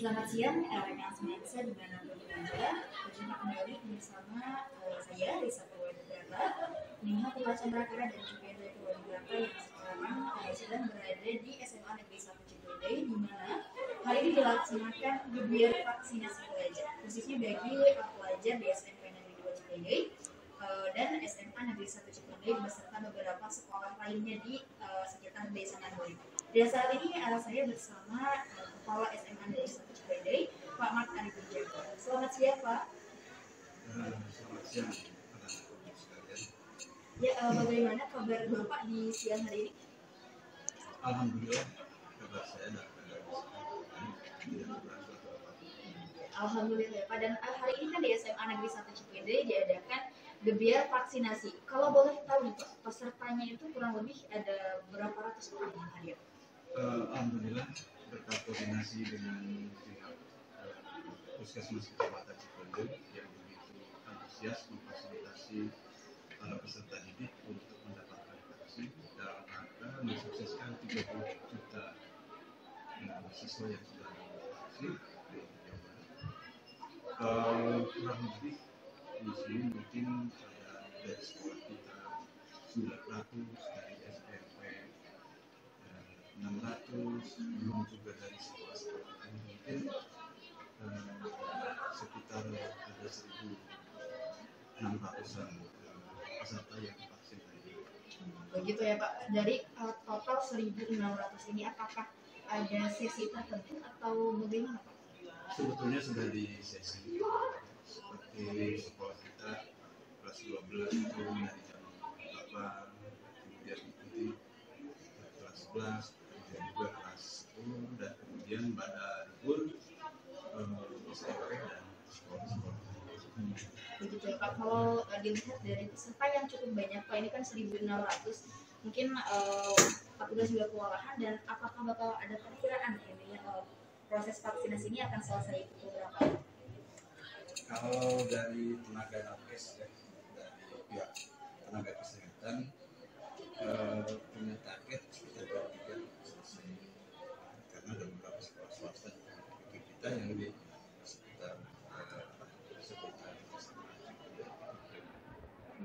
Selamat siang, rekan semuanya dimanapun berada. Berjumpa kembali bersama saya, Risa Purwodegara, Nina Purwacandrakara dan juga Indra Purwodegara yang sekarang sedang berada di SMA Negeri 1 Ciwidey, di mana hari ini dilaksanakan gebiar vaksinasi pelajar, khususnya bagi pelajar di SMP Negeri 2 Ciwidey dan SMA Negeri 1 Ciwidey beserta beberapa sekolah lainnya di sekitar Desa Nandori. Dan saat ini saya bersama Kepala SMA Negeri 1 Ciwidey, Pak Mat Arif Wijaya. Selamat siang, Pak. Selamat siang, Ya, bagaimana kabar Bapak di siang hari ini? Alhamdulillah, kabar saya dan Alhamdulillah, Pak. Dan hari ini kan di SMA Negeri 1 Ciwidey diadakan gebiar vaksinasi. Kalau boleh tahu nih, Pak, pesertanya itu kurang lebih ada berapa ratus orang yang hadir? Alhamdulillah, berkat koordinasi dengan pihak Puskesmas Kecamatan Ciwidey yang begitu antusias memfasilitasi para peserta didik untuk mendapatkan vaksin dalam rangka mensukseskan 30 juta siswa yang sudah divaksin di Jawa Barat. Kurang lebih di sini mungkin ada dari sekolah kita 900, dari SMP 600, belum juga dari sekolah-sekolah lain mungkin sekitar ada 1.600-an peserta yang divaksin tadi. Begitu ya, Pak. Dari total 1.600 ini apakah ada sesi tertentu atau bagaimana, Pak? Sebetulnya sudah di sesi seperti sekolah kita kelas 12 itu dari jam 8, kemudian ikuti kelas 11, kemudian juga kelas 10, dan kemudian pada libur SMP dan sekolah-sekolah. Begitu ya, Pak. Kalau dilihat dari peserta yang cukup banyak, Pak, ini kan 1.600, mungkin petugas juga kewalahan, dan apakah bakal ada perkiraan ini proses vaksinasi ini akan selesai pukul berapa? Kalau dari tenaga nakes ya, dari pihak tenaga kesehatan punya target sekitar jam 3 selesai, karena ada beberapa sekolah swasta di kita yang di sekitar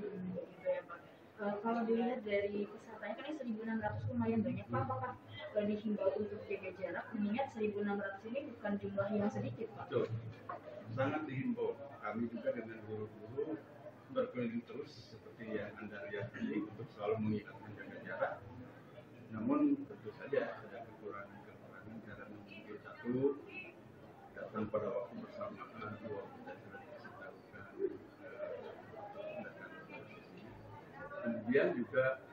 Begitu ya, Pak. Kalau dilihat dari pesertanya kan ini 1.600 lumayan banyak, Pak. Apakah dihimbau untuk jaga jarak, mengingat 1.600 ini bukan jumlah yang sedikit, Pak? Betul, sangat dihimbau. Kami juga dengan guru-guru berkeliling terus seperti yang Anda lihat tadi untuk selalu mengingatkan jaga jarak. Namun tentu saja ada kekurangan karena mungkin satu datang pada waktu bersamaan, dua kita sudah dikasih tahukan kemudian juga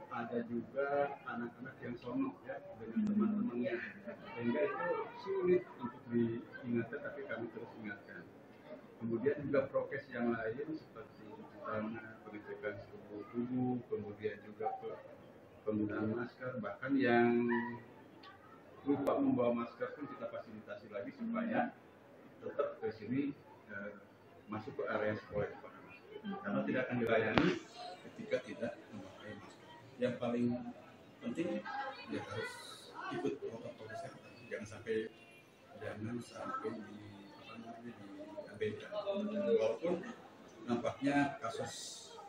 ada juga anak-anak yang sonok ya dengan teman-temannya, sehingga itu sulit untuk diingatkan, tapi kami terus ingatkan. Kemudian juga prokes yang lain seperti cuci tangan, pengecekan suhu tubuh, kemudian juga penggunaan masker, bahkan yang lupa membawa masker pun kita fasilitasi lagi supaya tetap ke sini masuk ke area sekolah itu pakai masker, karena tidak akan dilayani ketika tidak memakai masker. Yang paling penting ya harus ikut protokol kesehatan, jangan sampai diabaikan. Walaupun nampaknya kasus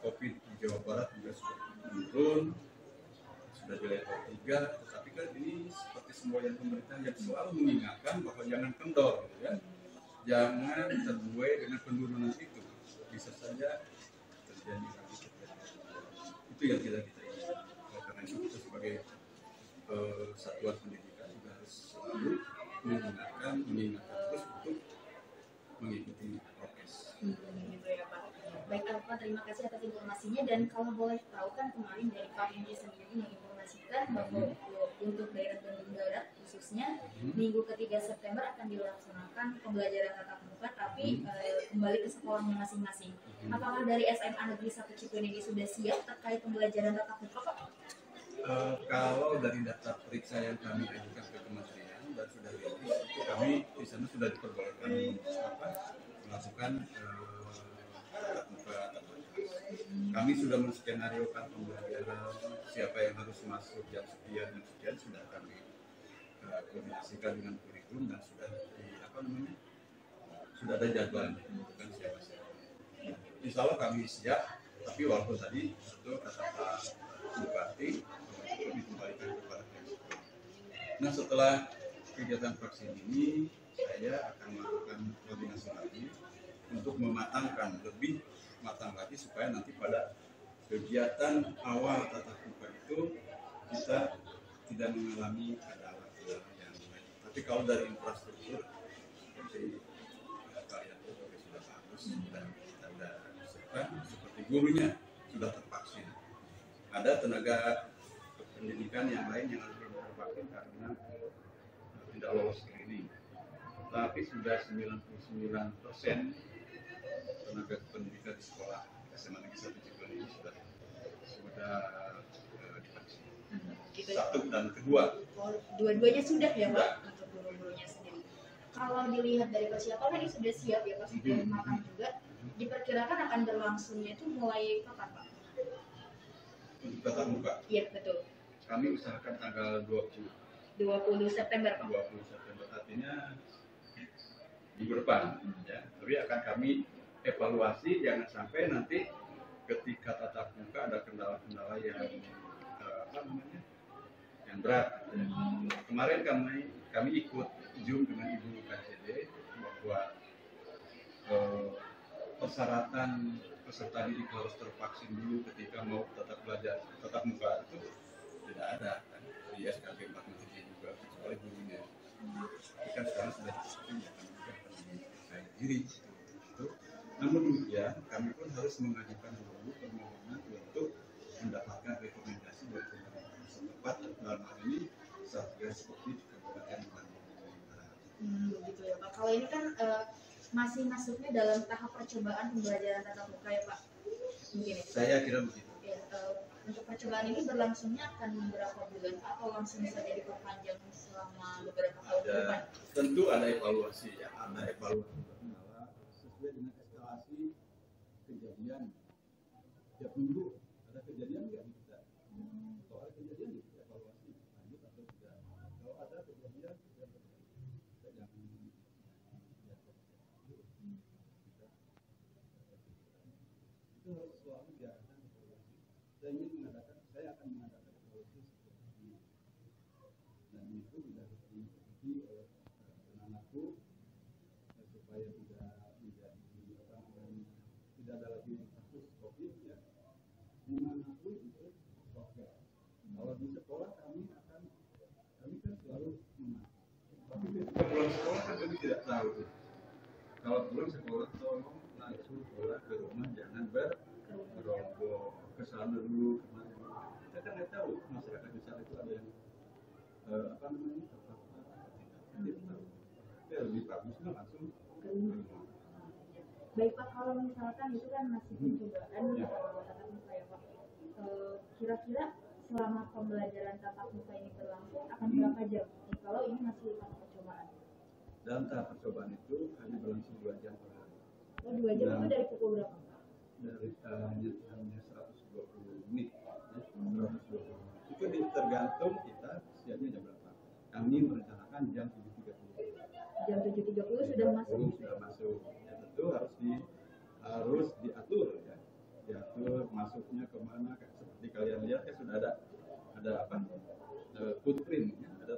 COVID di Jawa Barat juga sudah menurun, sudah di level 3, tetapi kan ini seperti semboyan pemerintah yang selalu mengingatkan bahwa jangan kendor, ya, jangan terbuai dengan penurunan itu, bisa saja terjadi lagi. Itu yang kita inginkan. Karena itu kita sebagai satuan pendidikan juga harus selalu mengingatkan terus untuk mengikuti prokes. Gitu ya, Pak. Baik, Pak, terima kasih atas informasinya. Dan kalau boleh tahu kan kemarin dari Pak Hendy sendiri menginformasikan bahwa untuk daerah Bandung Barat khususnya minggu ketiga September akan dilaksanakan pembelajaran tatap muka, tapi kembali ke sekolahnya masing-masing. Apakah dari SMA Negeri 1 Ciwidey sudah siap terkait pembelajaran tatap muka, Pak? Kalau dari daftar periksa yang kami ajukan ke kementerian dan sudah rilis, itu kami di sana sudah diperbolehkan melakukan tatap muka. Kami sudah menskenariokan pembelajaran, siapa yang harus masuk jam sekian dan sekian sudah kami koordinasikan dengan kurikulum dan sudah namanya, sudah ada jadwalnya, bukan siapa-siapa. Insya Allah kami siap, tapi walaupun tadi itu kata Pak Bupati itu dikembalikan kepada Pemkot. Nah, setelah kegiatan vaksin ini, saya akan melakukan koordinasi lagi untuk mematangkan, lebih matang lagi supaya nanti pada kegiatan awal tatap muka itu kita tidak mengalami kendala-kendala yang lain. Tapi kalau dari infrastruktur seperti kalian itu sudah bagus, sudah siapkan, seperti gurunya sudah tervaksin. Ada tenaga pendidikan yang lain yang harus tervaksin karena tidak lolos screening. Tapi sudah 99% tenaga pendidikan di sekolah SMA Negeri 1 Cipularang ini sudah divaksin. Gitu. Satu dan kedua. Dua-duanya sudah ya Pak untuk guru-gurunya sendiri. Kalau dilihat dari persiapan ini sudah siap ya Pak, sudah matang juga. Diperkirakan akan berlangsungnya itu mulai kapan Pak? Untuk tatap muka. Iya betul. Kami usahakan tanggal 20 September Pak. 20 September artinya minggu depan. Ya. Tapi akan kami evaluasi, jangan sampai nanti ketika tatap muka ada kendala-kendala yang yang berat. Kemarin kami ikut Zoom dengan Ibu KCD bahwa persyaratan peserta didik harus tervaksin dulu ketika mau tatap muka itu tidak ada kan di SKB 47 juga kecuali gurunya. Tapi kan sekarang sudah disebutkan ya kami juga akan saya diri itu. Namun demikian kami pun harus mengajukan dulu permohonan untuk mendapatkan rekomendasi dari pemerintah setempat dalam hal ini Satgas Covid Kabupaten Bandung. Begitu ya Pak. Kalau ini kan masih masuknya dalam tahap percobaan pembelajaran tatap muka ya Pak. Mungkin ya. Saya kira begitu. Ya, untuk percobaan ini berlangsungnya akan berapa bulan atau langsung saja diperpanjang selama beberapa tahun ke depan? Tentu ada evaluasi ya, ada evaluasi sesuai dengan eskalasi kejadian. Tiap minggu ada kejadian nggak kita? Kalau ada kejadian kita evaluasi lanjut atau tidak. Kalau ada kejadian kita jangan itu harus selalu diadakan evaluasi. Saya akan mengadakan evaluasi seperti ini. Dan itu tidak harus diikuti oleh anak-anakku supaya tidak ada lagi kasus COVID ya. Dimanapun itu oke. Kalau di sekolah kami kan selalu memantau. Tapi ketika pulang sekolah kan kami tidak tahu. Kalau pulang sekolah tolong langsung pulang ke rumah, jangan berombong ke sana dulu kemana dulu. Kita kan nggak tahu masyarakat di sana itu ada yang lebih bagusnya langsung ke rumah. Baik Pak, kalau misalkan itu kan masih pencobaan tatap muka ya Pak. Kira-kira selama pembelajaran tatap muka ini berlangsung akan berapa jam? Kalau ini masih tahap percobaan. Dalam tahap percobaan itu hanya berlangsung 2 jam per hari. Oh 2 jam itu dari pukul berapa Pak? Dari hanya 120 menit. 120. Itu tergantung kita siapnya jam berapa. Kami merencanakan jam 7.30. Jam 7.30 sudah masuk. Sudah masuk. Ya, tentu harus diatur ya. Diatur masuknya kemana. Seperti kalian lihat ya sudah ada apa? Footprint ya. Ada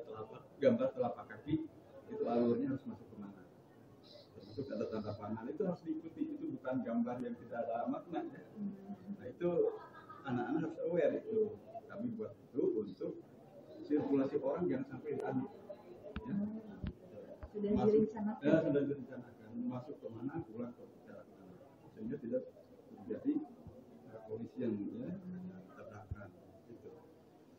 gambar telapak kaki. Itu alurnya harus masuk kemana. Termasuk ada tanda pangan itu harus diikuti. Itu bukan gambar yang tidak ada makna ya. Nah itu anak-anak harus aware itu. Kami buat itu untuk sirkulasi orang jangan sampai diadu. Ya. Sudah direncanakan. Ya, sudah direncanakan. Masuk ke mana, pulang ke cara kemana. Sehingga tidak terjadi polisi yang terdakan. Gitu.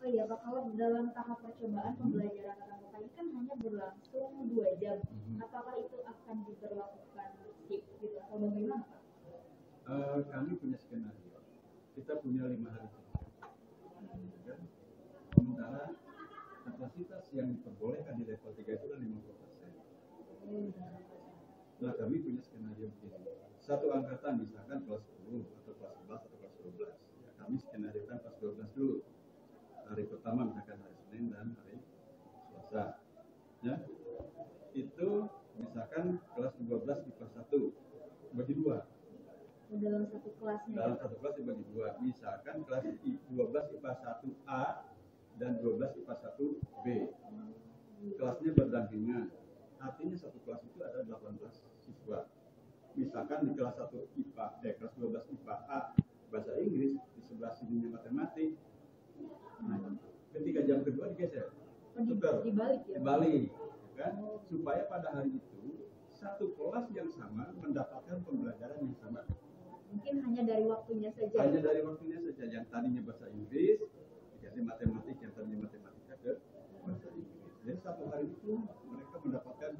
Oh iya Pak, kalau dalam tahap percobaan pembelajaran tatap muka ini kan hanya berlangsung 2 jam. Apakah itu akan diberlakukan shift gitu atau bagaimana Pak? Kami punya skenario. Kita punya 5 hari kerja. Ya. Sementara kapasitas yang diperbolehkan di level 3 itu adalah 50%. Nah kami punya skenario begini. Satu angkatan misalkan kelas 10 atau kelas 11 atau kelas 12. Ya, kami skenariokan kelas 12 dulu. Hari pertama misalkan hari Senin dan hari Selasa. Ya. Itu misalkan misalkan kelas 12 IPA 1 bagi dua. Dalam satu kelasnya. Dalam satu kelas dibagi dua. Misalkan kelas 12 IPA 1A dan 12 IPA 1B. Kelasnya berdampingan. Artinya satu kelas itu ada 18 siswa. Misalkan di kelas 1 IPA, kelas 12 IPA A bahasa Inggris, di sebelah sininya matematik. Nah, ketika jam kedua digeser. Dibalik ya. Dibalik, kan? Supaya pada hari itu satu kelas yang sama mendapatkan pembelajaran yang sama. Mungkin hanya dari waktunya saja. Hanya dari waktunya saja. Yang tadinya bahasa Inggris dikasih matematik, yang tadinya matematika ke bahasa Inggris. Jadi satu hari itu mereka mendapatkan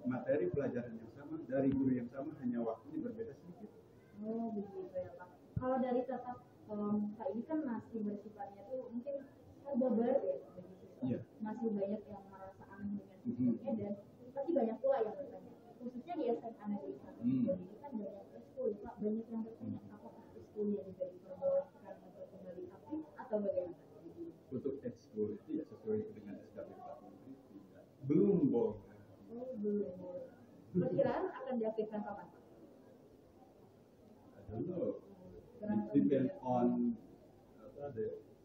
materi pelajaran yang sama dari guru yang sama, hanya waktunya berbeda sedikit. Oh begitu ya Pak. Kalau dari tatap muka ini kan masih bersifatnya tuh mungkin serba baru ya Pak. Iya. Masih banyak yang merasa aneh dengan sistemnya dan pasti banyak pula yang bertanya. Khususnya di SMA Negeri 1 ini kan banyak eskul ya Pak. Banyak yang bertanya apakah eskulnya juga diperbolehkan untuk kembali aktif atau bagaimana? Untuk ekskul itu ya sesuai dengan SKP 4 tidak. Belum boleh. Oh belum. Perkiraan akan diaktifkan kapan Pak? I don't know. It depends on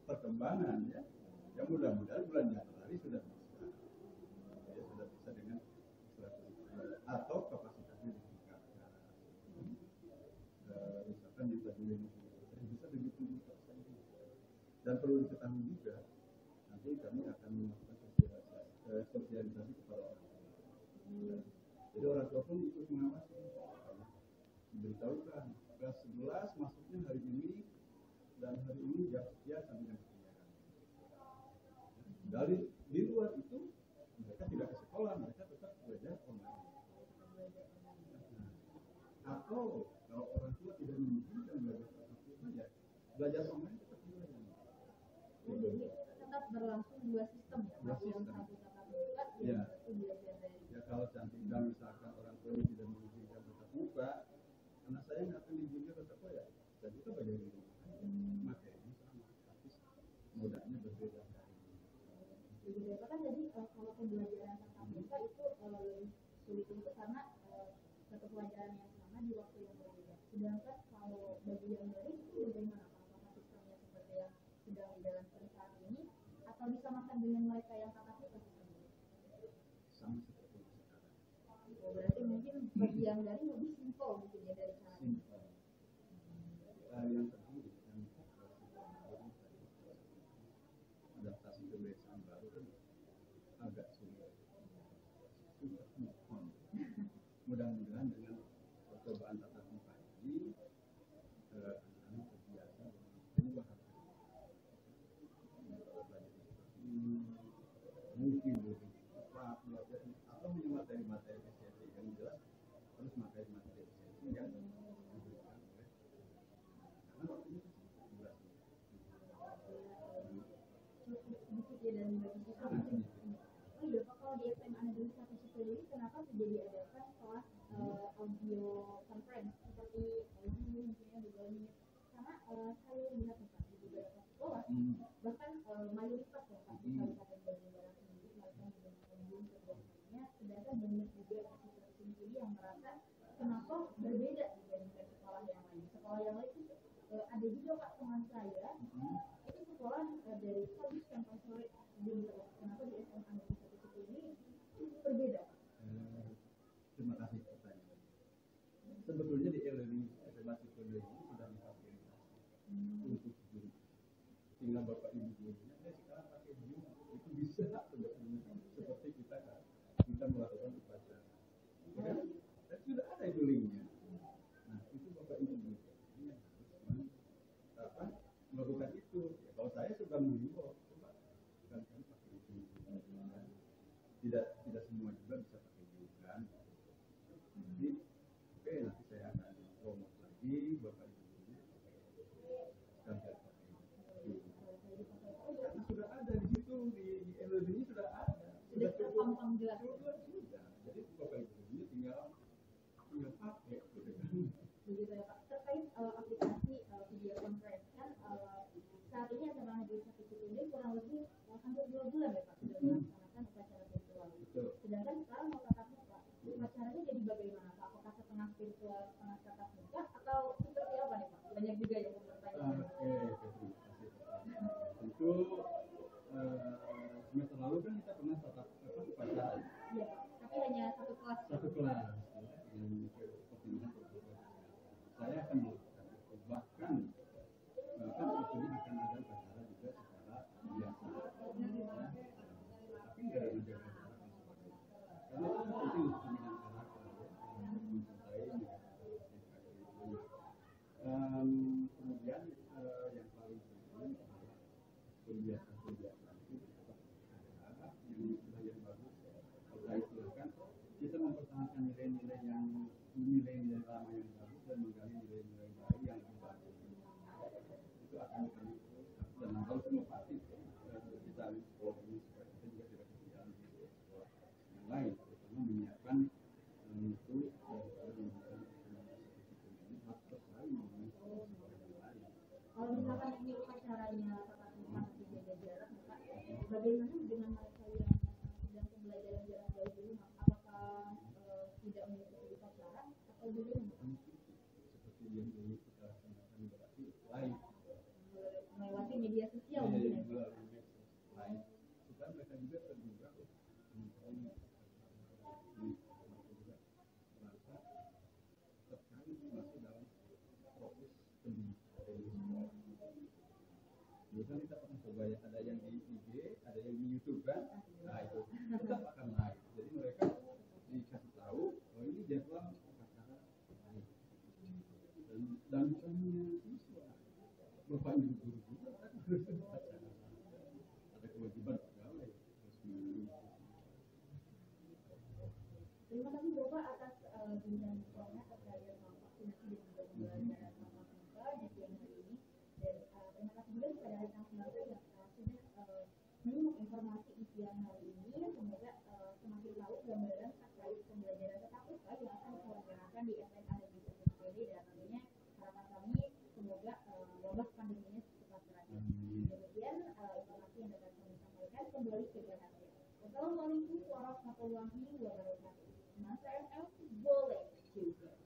perkembangan ya. Ya mudah-mudahan bulan Januari sudah bisa. Ya sudah bisa dengan 100% atau kapasitasnya ditingkatkan. Misalkan yang tadi 50% bisa 70%. Dan perlu diketahui juga nanti kami akan melakukan sosialisasi kepada orang tua. Jadi orang tua pun ikut mengawasi. Diberitahukan kelas 11 masuknya hari ini dan hari ini jam sekian sampai jam sekian. Dari di luar itu mereka tidak ke sekolah, mereka tetap belajar online. Atau kalau orang tua tidak mengizinkan belajar tatap muka, ya belajar online tetap belajar. Jadi tetap berlangsung dua sistem ya, Pak. Yang satu tatap muka, yang satu belajar dari. Ya kalau cantiknya misalkan orang tua tidak mengizinkan tatap muka, anak saya nggak akan diizinkan tatap muka ya. Dan itu bagaimana di rumah? Materinya sama, tapi modalnya berbeda. Jadi kan tadi kalau pembelajaran tatap muka itu lebih sulit untuk karena satu pelajaran yang sama di waktu yang berbeda. Sedangkan kalau bagi yang dari itu bagaimana? Apakah sistemnya seperti yang sedang dijalankan saat ini atau disamakan dengan mereka yang tatap muka sistemnya? Sama seperti sekarang. Oh, berarti mungkin bagi yang dari lebih simpel gitu ya dari cara. Simpel. Yang penting adaptasi kebiasaan baru kan agak sulit. Mudah-mudahan dengan percobaan tatap muka ini anak-anak terbiasa dengan perubahan mungkin lebih cepat belajar atau hanya materi-materi esensi yang jelas harus materi-materi esensi yang diberikan oleh karena waktunya Sedikit ya dan bagi kita mungkin. Oh iya Pak, kalau di SMA Negeri 1 Cikini kenapa jadi adakan kelas audio conference seperti Zoom, misalnya Google Meet? Karena saya lihat nih Pak di beberapa sekolah, bahkan mayoritas ya Pak di Kabupaten Bandung Barat sendiri melakukan menggunakan Zoom kebiasaannya, sedangkan banyak juga siswa sendiri yang merasa kenapa berbeda dibandingkan sekolah yang lain. Sekolah yang lain itu ada juga Pak teman saya itu sekolah dari pagi sampai sore belum terus. Kenapa di SMA Negeri 1 Cikini ini berbeda? Terima kasih pertanyaan. Sebetulnya di e-learning SMA Cikini ini sudah difasilitasi untuk guru. Tinggal bapak ibu gurunya, sekarang pakai Zoom itu bisa sebetulnya seperti kita melakukan upacara. Ya, dan sudah ada itu linknya. Nah itu bapak ibu gurunya harus melakukan itu. Ya, kalau saya sudah menghimbau, coba kan pakai itu. Tidak semua juga bisa pakai Zoom kan. Jadi oke, nanti saya akan promote lagi bapak ibu gurunya sekalian pakai Zoom. Karena sudah ada di situ di e-learning sudah ada. Sudah terpampang jelas. Sudah. Jadi bapak ibu gurunya tinggal pakai gitu kan. Begitu ya Pak. Terkait aplikasi video conference kan saat ini SMA Negeri 1 Cikini kurang lebih hampir 2 bulan ya Pak sudah melaksanakan upacara virtual. Sedangkan sekarang mau tatap muka. hanya satu kelas. Satu kelas ya, dengan pertimbangan berbeda. Saya akan melakukan itu. Bahkan sebetulnya akan ada upacara juga secara biasa ya. Tapi nggak ada menjaga jarak karena itu penting untuk pembinaan karakter ya, mencintai negara itu. Kemudian yang paling penting adalah kebiasaan-kebiasaan itu tetap ada yang bagus. Kalau itu kan kita mempertahankan nilai-nilai lama yang bagus dan menggali nilai-nilai baru yang lebih bagus. Itu akan kami dan kalau semua pasti kita sekolah ini supaya kita juga tidak ketinggalan di sekolah yang lain, terutama menyiapkan itu daripada memberikan sertifikat ini harus tersaing dengan sekolah yang lain. Kalau misalkan ini upacaranya tatap muka masih jaga jarak, maka bagaimana dengan mereka yang sedang pembelajaran jarak jauh dulu? Apakah tidak mengikuti upacara atau bagaimana? Seperti yang dulu kita sampaikan berarti lain. Melewati media sosial Melalui mungkin. medsos lain. Supaya mereka juga terbuka merasa terkait masih dalam proses pendidikan. Biasanya kita pernah coba ya, ada yang di IG, ada yang di YouTube kan, nah itu tetap akan naik. Jadi mereka dikasih tahu, oh ini jadwal upacara lain. Dan misalnya siswa, bapak ibu guru juga kan harus upacara. Ada kewajiban pegawai harus mengikuti. Terima kasih Bapak atas bincang-bincangnya terkait dengan vaksinasi dan juga pembelajaran tatap muka di siang hari ini. Dan terima kasih juga kepada rekan semuanya yang sudah menyimak informasi di siang hari ini. Semoga semakin tahu gambaran terkait pembelajaran tatap muka yang akan diselenggarakan di SMA dan di SPB, dan tentunya harapan kami semoga wabah pandeminya cepat berakhir. Demikian informasi yang dapat kami sampaikan. Kembali ke Jakarta. Wassalamualaikum warahmatullahi wabarakatuh. Masa FM boleh juga.